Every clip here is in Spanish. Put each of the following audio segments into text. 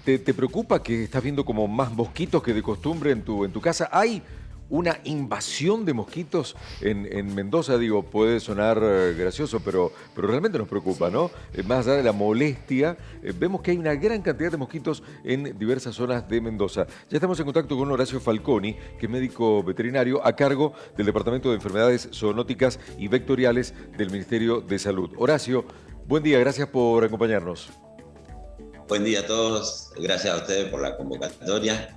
¿te preocupa que estás viendo como más mosquitos que de costumbre en tu casa? ¿Hay una invasión de mosquitos en Mendoza? Digo, puede sonar gracioso, pero realmente nos preocupa, Sí. ¿no? Más allá de la molestia, vemos que hay una gran cantidad de mosquitos en diversas zonas de Mendoza. Ya estamos en contacto con Horacio Falconi, que es médico veterinario a cargo del Departamento de Enfermedades Zoonóticas y Vectoriales del Ministerio de Salud. Horacio, buen día, gracias por acompañarnos. Buen día a todos, gracias a ustedes por la convocatoria.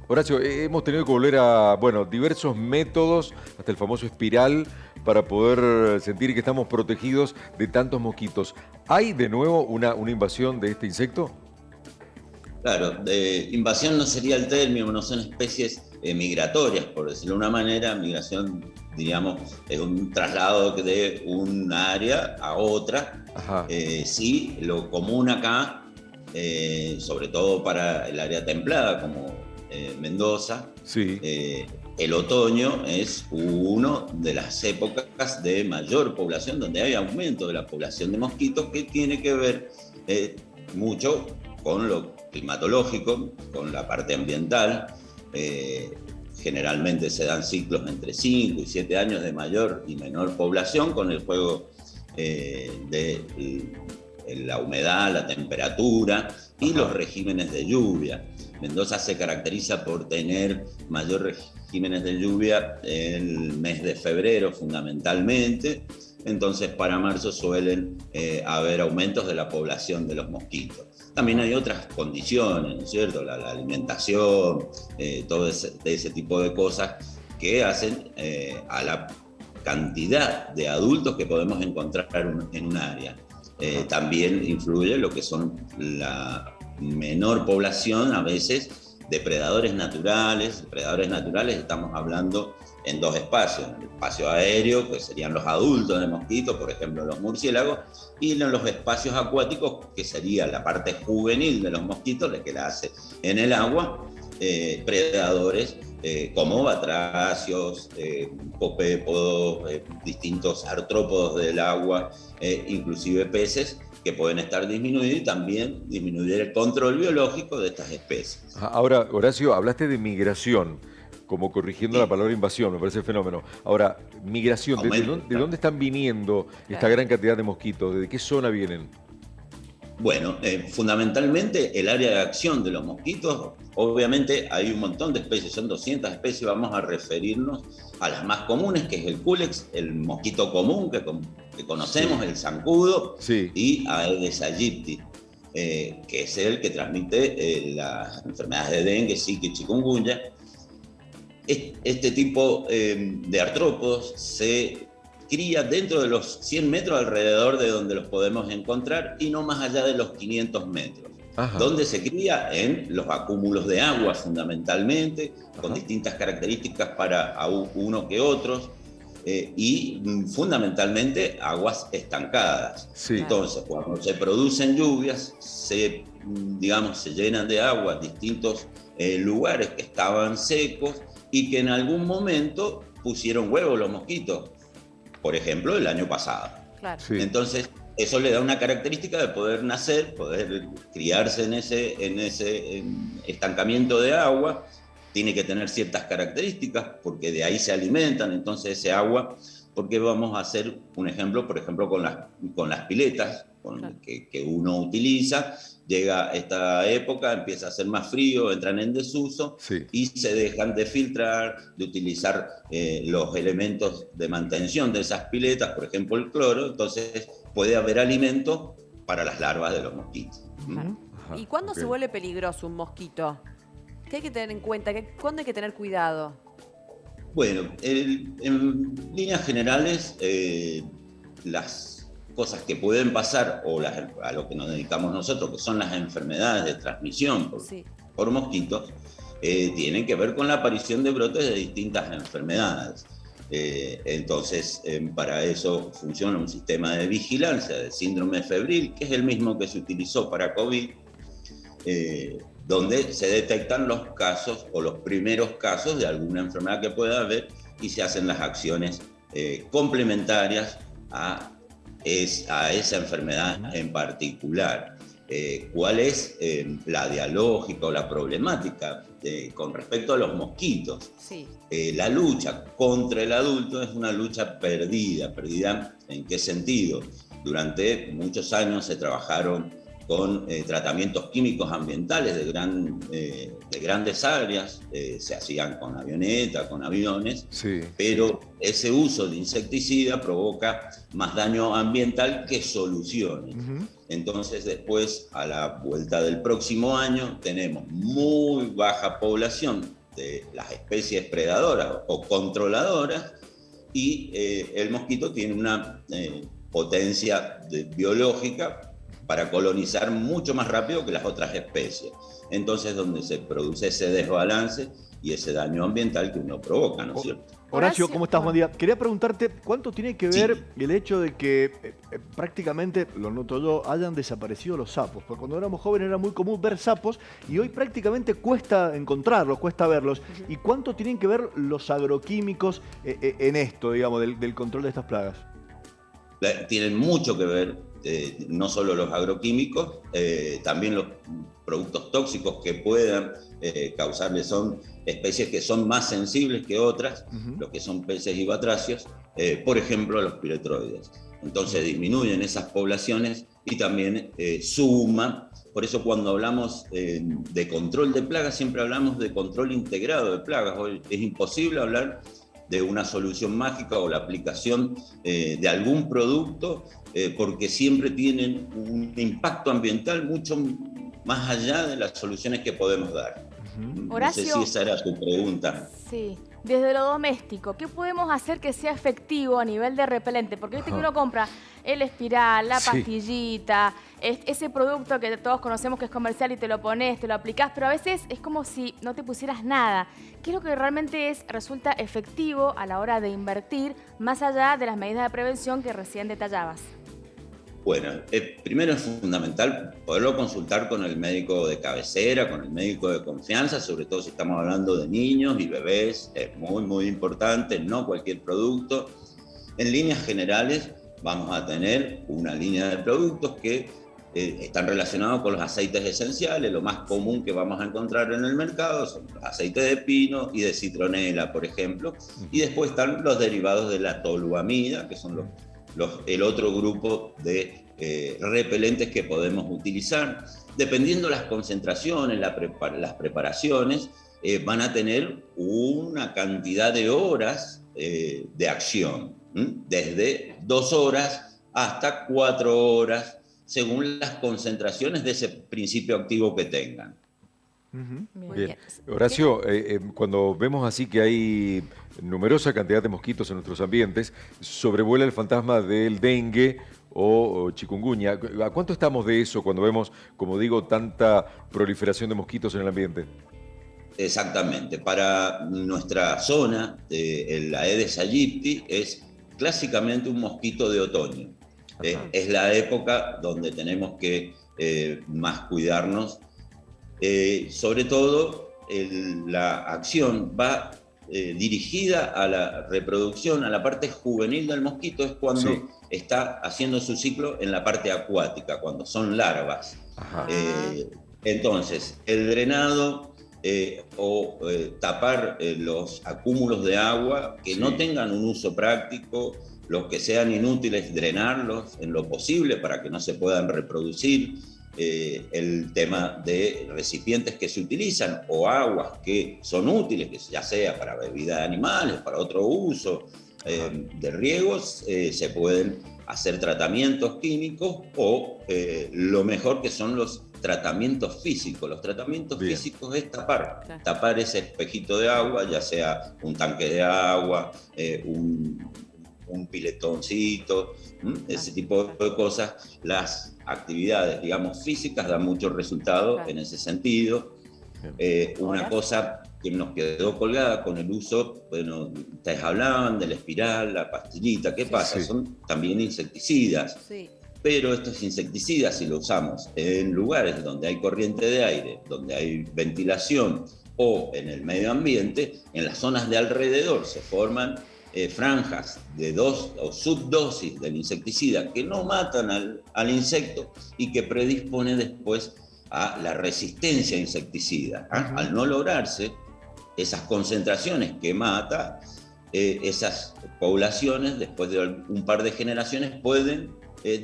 Horacio, hemos tenido que volver a, bueno, diversos métodos, hasta el famoso espiral, para poder sentir que estamos protegidos de tantos mosquitos. ¿Hay de nuevo una invasión de este insecto? Claro, invasión no sería el término, no son especies migratorias, por decirlo de una manera. Migración, diríamos, es un traslado de un área a otra. Ajá. Sí, lo común acá, sobre todo para el área templada como Mendoza, Sí. el otoño es una de las épocas de mayor población, donde hay aumento de la población de mosquitos, que tiene que ver mucho con lo climatológico, con la parte ambiental. Generalmente se dan ciclos entre 5 y 7 años de mayor y menor población, con el juego de la humedad, la temperatura y los regímenes de lluvia. Mendoza se caracteriza por tener mayor regímenes de lluvia el mes de febrero fundamentalmente. Entonces para marzo suelen haber aumentos de la población de los mosquitos. También hay otras condiciones, ¿no es cierto? La alimentación, todo ese tipo de cosas que hacen a la cantidad de adultos que podemos encontrar en un área. También influye lo que son la menor población a veces de predadores naturales. Predadores naturales estamos hablando en dos espacios: el espacio aéreo, que serían los adultos de mosquitos, por ejemplo los murciélagos, y en los espacios acuáticos, que sería la parte juvenil de los mosquitos, la que la hace en el agua, predadores como batracios, copépodos, distintos artrópodos del agua, inclusive peces, que pueden estar disminuidos, y también disminuir el control biológico de estas especies. Ahora, Horacio, hablaste de migración, como corrigiendo la Sí. palabra invasión, me parece fenómeno. Ahora, migración, ¿de dónde están viniendo esta gran cantidad de mosquitos? ¿De qué zona vienen? Bueno, fundamentalmente el área de acción de los mosquitos, obviamente hay un montón de especies, son 200 especies, vamos a referirnos a las más comunes, que es el Culex, el mosquito común que conocemos, Sí. el zancudo, Sí. y Aedes aegypti, que es el que transmite las enfermedades de dengue, zika y chikungunya. Este tipo de artrópodos se cría dentro de los 100 metros alrededor de donde los podemos encontrar, y no más allá de los 500 metros. Ajá. ¿Dónde se cría? En los acúmulos de agua fundamentalmente, con Ajá. distintas características para uno que otros, y fundamentalmente aguas estancadas. Sí. Entonces, cuando se producen lluvias, digamos, se llenan de agua distintos lugares que estaban secos y que en algún momento pusieron huevos los mosquitos. Por ejemplo, el año pasado. Claro. Sí. Entonces, eso le da una característica de poder nacer, poder criarse en ese estancamiento de agua. Tiene que tener ciertas características porque de ahí se alimentan. Entonces, ese agua, porque vamos a hacer un ejemplo, por ejemplo, con las piletas Claro. que uno utiliza. Llega esta época, empieza a hacer más frío, entran en desuso, Sí. y se dejan de filtrar, de utilizar los elementos de mantención de esas piletas, por ejemplo el cloro. Entonces puede haber alimento para las larvas de los mosquitos. Claro. Ajá, ¿Y cuándo ok. se vuelve peligroso un mosquito? ¿Qué hay que tener en cuenta? ¿Cuándo hay que tener cuidado? Bueno, en líneas generales, las cosas que pueden pasar, o a lo que nos dedicamos nosotros, que son las enfermedades de transmisión Sí. por mosquitos, tienen que ver con la aparición de brotes de distintas enfermedades. Entonces, para eso funciona un sistema de vigilancia del síndrome febril, que es el mismo que se utilizó para COVID, donde se detectan los casos o los primeros casos de alguna enfermedad que pueda haber, y se hacen las acciones complementarias a esa enfermedad en particular. cuál es la dialógica o la problemática con respecto a los mosquitos. Sí. La lucha contra el adulto es una lucha perdida. ¿Perdida en qué sentido? Durante muchos años se trabajaron con tratamientos químicos ambientales de grandes áreas, se hacían con avioneta, con aviones, Sí. pero ese uso de insecticida provoca más daño ambiental que soluciones. Entonces después, a la vuelta del próximo año, tenemos muy baja población de las especies predadoras o controladoras, y el mosquito tiene una potencia biológica para colonizar mucho más rápido que las otras especies. Entonces, donde se produce ese desbalance y ese daño ambiental que uno provoca, ¿no es cierto? Horacio, ¿cómo estás? Buen día. Quería preguntarte, ¿cuánto tiene que ver el hecho de que prácticamente, lo noto yo, hayan desaparecido los sapos? Porque cuando éramos jóvenes era muy común ver sapos y hoy prácticamente cuesta encontrarlos, cuesta verlos. ¿Y cuánto tienen que ver los agroquímicos en esto, digamos, del control de estas plagas? Tienen mucho que ver, no solo los agroquímicos, también los productos tóxicos que puedan causarles. Son especies que son más sensibles que otras, los que son peces y batracios, por ejemplo los piretroides. Entonces disminuyen esas poblaciones y también suman. Por eso cuando hablamos de control de plagas, siempre hablamos de control integrado de plagas. Hoy es imposible hablar de una solución mágica o la aplicación de algún producto, porque siempre tienen un impacto ambiental mucho más allá de las soluciones que podemos dar. Horacio, no sé si esa era tu pregunta. Sí, desde lo doméstico, ¿qué podemos hacer que sea efectivo a nivel de repelente? Porque viste que uno compra el espiral, la pastillita, ese producto que todos conocemos que es comercial y te lo pones, te lo aplicás, pero a veces es como si no te pusieras nada. ¿Qué es lo que realmente resulta efectivo a la hora de invertir, más allá de las medidas de prevención que recién detallabas? Bueno, primero es fundamental poderlo consultar con el médico de cabecera, con el médico de confianza, sobre todo si estamos hablando de niños y bebés. Es muy, muy importante, no cualquier producto. En líneas generales vamos a tener una línea de productos que están relacionados con los aceites esenciales. Lo más común que vamos a encontrar en el mercado son los aceites de pino y de citronela, por ejemplo. Y después están los derivados de la toluamida, que son el otro grupo de repelentes que podemos utilizar. Dependiendo las concentraciones, las preparaciones, van a tener una cantidad de horas de acción, desde 2 horas hasta 4 horas, según las concentraciones de ese principio activo que tengan. Bien. Horacio, cuando vemos así que hay numerosa cantidad de mosquitos en nuestros ambientes, sobrevuela el fantasma del dengue o chikungunya. ¿A cuánto estamos de eso cuando vemos, como digo, tanta proliferación de mosquitos en el ambiente? Exactamente. Para nuestra zona, el Aedes aegypti es clásicamente un mosquito de otoño. Es la época donde tenemos que más cuidarnos. Sobre todo, la acción va dirigida a la reproducción, a la parte juvenil del mosquito, es cuando está haciendo su ciclo en la parte acuática, cuando son larvas. Entonces, el drenado o tapar los acúmulos de agua que no tengan un uso práctico, los que sean inútiles, drenarlos en lo posible para que no se puedan reproducir. El tema de recipientes que se utilizan o aguas que son útiles, que ya sea para bebidas de animales, para otro uso de riegos, se pueden hacer tratamientos químicos o lo mejor que son los tratamientos físicos. Los tratamientos físicos es tapar ese espejito de agua, ya sea un tanque de agua, un piletoncito, ese tipo de cosas. Las actividades, digamos, físicas dan mucho resultado en ese sentido. Una cosa que nos quedó colgada con el uso, bueno, ustedes hablaban de la espiral, la pastillita, ¿qué pasa? Son también insecticidas. Pero estos insecticidas, si los usamos en lugares donde hay corriente de aire, donde hay ventilación o en el medio ambiente, en las zonas de alrededor se forman franjas de dos o subdosis del insecticida que no matan al insecto y que predispone después a la resistencia a insecticida. Al no lograrse esas concentraciones que mata, esas poblaciones, después de un par de generaciones, pueden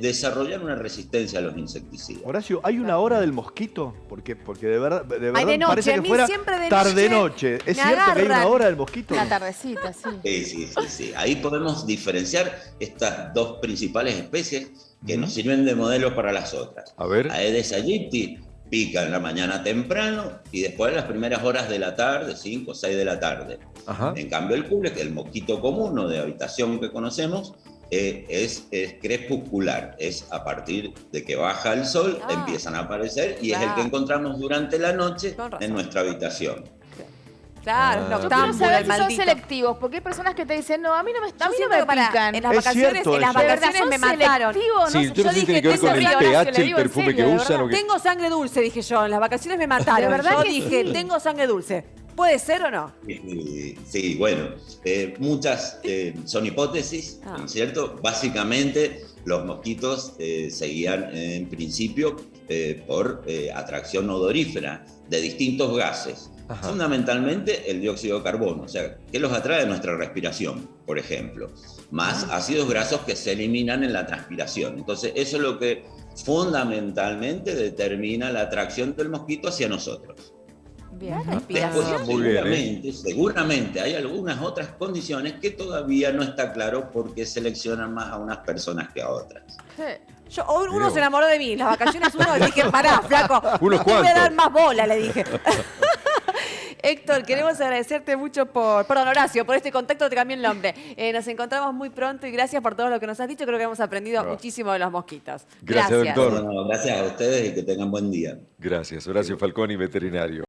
desarrollar una resistencia a los insecticidas. Horacio, ¿hay una hora del mosquito? Porque de verdad, Ay, de noche, parece a que mí fuera siempre de tarde-noche. ¿Es me cierto que hay una agarran. hora del mosquito? La tardecita, sí. Sí. Ahí podemos diferenciar estas dos principales especies que nos sirven de modelo para las otras. A ver. Aedes aegypti pica en la mañana temprano y después en las primeras horas de la tarde, 5 o 6 de la tarde. Ajá. En cambio el cuble, que es el mosquito común o de habitación que conocemos, es crepuscular, es a partir de que baja el sol, empiezan a aparecer y es el que encontramos durante la noche en nuestra habitación. Claro, Yo quiero noctámbulo, saber el si son maldito. selectivos, porque hay personas que te dicen, no, a mí no me, Yo siempre pican. en las Es vacaciones, cierto en las eso. ¿De verdad vacaciones son me mataron. selectivos? Sí, yo no sé si tiene que ver tengo con el frío, Horacio, pH, le el digo en perfume serio, que de usan. verdad. O que... Tengo sangre dulce, dije yo. En las vacaciones me mataron. ¿De verdad Yo que dije, sí? tengo sangre dulce. ¿Puede ser o no? Sí, bueno, muchas son hipótesis, ¿no es cierto? Básicamente los mosquitos se guían en principio por atracción odorífera de distintos gases. Ajá. Fundamentalmente el dióxido de carbono, o sea, que los atrae nuestra respiración, por ejemplo, más ácidos grasos que se eliminan en la transpiración. Entonces, eso es lo que fundamentalmente determina la atracción del mosquito hacia nosotros. Bien. Después, muy bien, seguramente hay algunas otras condiciones que todavía no está claro por qué seleccionan más a unas personas que a otras. Sí. Uno se enamoró de mí. En las vacaciones uno le dije, pará, flaco. Unos no te voy a cuantos. dar más bola, le dije. Héctor, queremos agradecerte mucho perdón, Horacio, por este contacto, te cambié el nombre. Nos encontramos muy pronto y gracias por todo lo que nos has dicho. Creo que hemos aprendido muchísimo de los mosquitos. Gracias, doctor. Bueno, gracias a ustedes y que tengan buen día. Gracias, Horacio Falconi, veterinario.